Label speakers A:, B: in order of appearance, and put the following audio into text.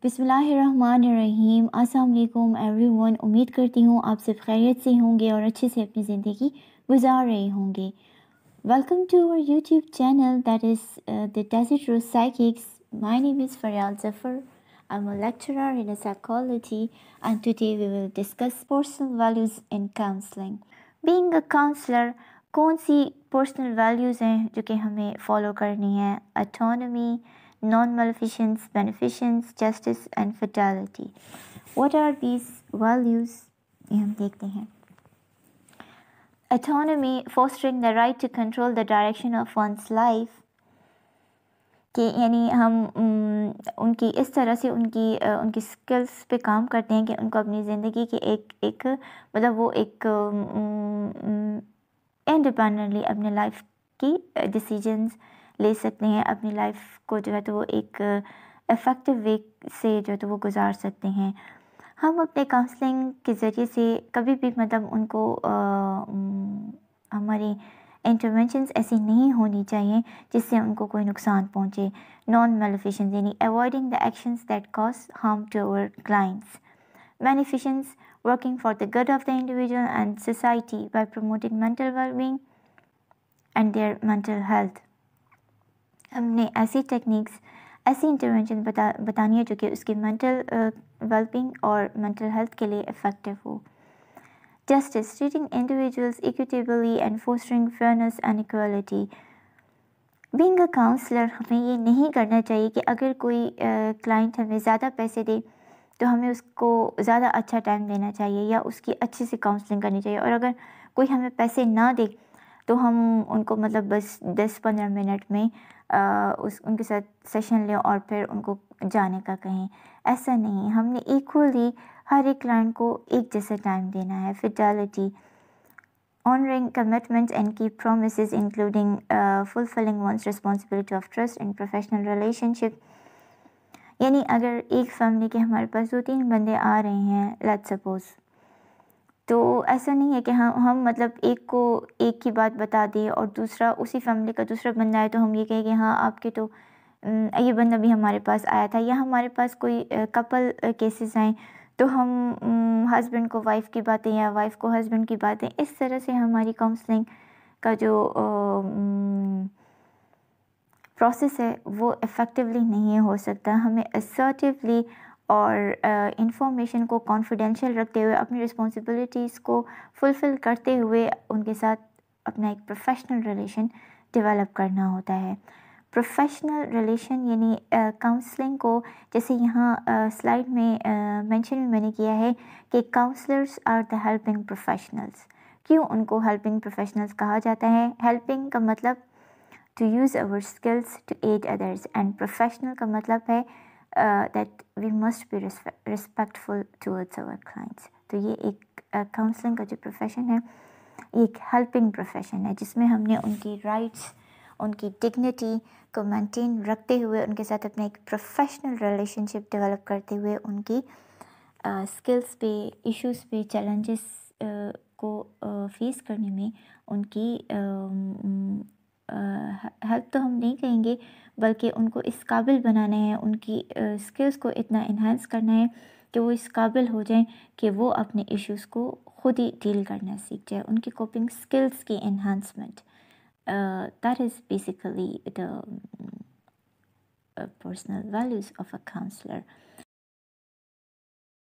A: बिस्मिल्लाहिर्रहमानिर्रहीम। अस्सलाम वालेकुम एवरीवन। उम्मीद करती हूँ आप सब खैरियत से होंगे और अच्छे से अपनी ज़िंदगी गुजार रहे होंगे। Welcome to our YouTube channel, that is the Desert Rose Psychics. My name is Faryal Zafar. I'm a lecturer in psychology and today we will discuss personal values in counseling. Being a counselor, कौन सी personal values हैं जो कि हमें follow करनी है? Autonomy, non-maleficence, beneficence, justice and fidelity. What are these values? ये हम देखते हैं. Autonomy, fostering the right to control the direction of one's life. कि यानी हम उनकी इस तरह से उनकी स्किल्स पे काम करते हैं कि उनको अपनी ज़िंदगी की एक मतलब वो एक इंडिपेंडेंटली अपने लाइफ की डिसीजंस ले सकते हैं, अपनी लाइफ को जो है तो वो एक इफ़ेक्टिव वे से जो है तो वो गुजार सकते हैं. हम अपने काउंसलिंग के ज़रिए से कभी भी मतलब उनको हमारी इंटरवेंशंस ऐसी नहीं होनी चाहिए जिससे उनको कोई नुकसान पहुंचे. नॉन मेलिफिशंस यानी avoiding the actions that cause harm to our clients. Beneficence working for the good of the individual and society by promoting mental well-being and their mental health. हमने ऐसी टेक्निक्स ऐसी इंटरवेंशन बतानी है जो कि उसकी mental wellbeing और mental health के लिए इफ़ेक्टिव हो. Justice, treating individuals equitably and fostering fairness and equality. Being a counselor, हमें ये नहीं करना चाहिए कि अगर कोई क्लाइंट हमें ज़्यादा पैसे दे तो हमें उसको ज़्यादा अच्छा टाइम देना चाहिए या उसकी अच्छे से काउंसलिंग करनी चाहिए, और अगर कोई हमें पैसे ना दे तो हम उनको मतलब बस 10-15 मिनट में उनके साथ सेशन लें और फिर उनको जाने का कहें. ऐसा नहीं, हमने इक्वली हर एक क्लाइंट को एक जैसा टाइम देना है. Fidelity, honoring commitments and keep promises including fulfilling one's responsibility of trust in professional relationship. यानी अगर एक फैमिली के हमारे पास 2-3 बंदे आ रहे हैं लेट्स सपोज, तो ऐसा नहीं है कि हम मतलब एक को एक की बात बता दें और दूसरा उसी फैमिली का दूसरा बंदा आए तो हम ये कहें कि हाँ आपके तो ये बंदा भी हमारे पास आया था, या हमारे पास कोई कपल केसेस आए तो हम हस्बैंड को वाइफ की बातें या वाइफ को हस्बैंड की बातें, इस तरह से हमारी काउंसलिंग का जो प्रोसेस है वो इफ़ेक्टिवली नहीं हो सकता. हमें असर्टिवली और इंफॉर्मेशन को कॉन्फिडेंशियल रखते हुए अपनी रिस्पॉन्सिबिलिटीज़ को फुलफ़िल करते हुए उनके साथ अपना एक प्रोफेशनल रिलेशन डेवलप करना होता है. प्रोफेशनल रिलेशन यानी काउंसलिंग को, जैसे यहाँ स्लाइड में मेंशन भी मैंने किया है कि counsellors are the helping professionals. क्यों उनको हेल्पिंग प्रोफेशनल्स कहा जाता है? हेल्पिंग का मतलब to use our skills to aid others, and professional का मतलब है that we must be respectful towards our clients. तो ये एक काउंसलिंग का जो प्रोफेशन है एक हेल्पिंग प्रोफेशन है जिसमें हमने उनकी राइट्स, उनकी डिग्निटी को मेंटेन रखते हुए उनके साथ अपना एक प्रोफेशनल रिलेशनशिप डेवलप करते हुए उनकी स्किल्स पे, इश्यूज़ पे, चैलेंजेस को फेस करने में उनकी हेल्प तो हम नहीं कहेंगे बल्कि उनको इस काबिल बनाना है, उनकी स्किल्स को इतना इन्हांस करना है कि वो इस काबिल हो जाएं कि वो अपने इश्यूज़ को खुद ही डील करना सीख जाए. उनकी कोपिंग स्किल्स की enhancement, that is basically the personal values of a counsellor.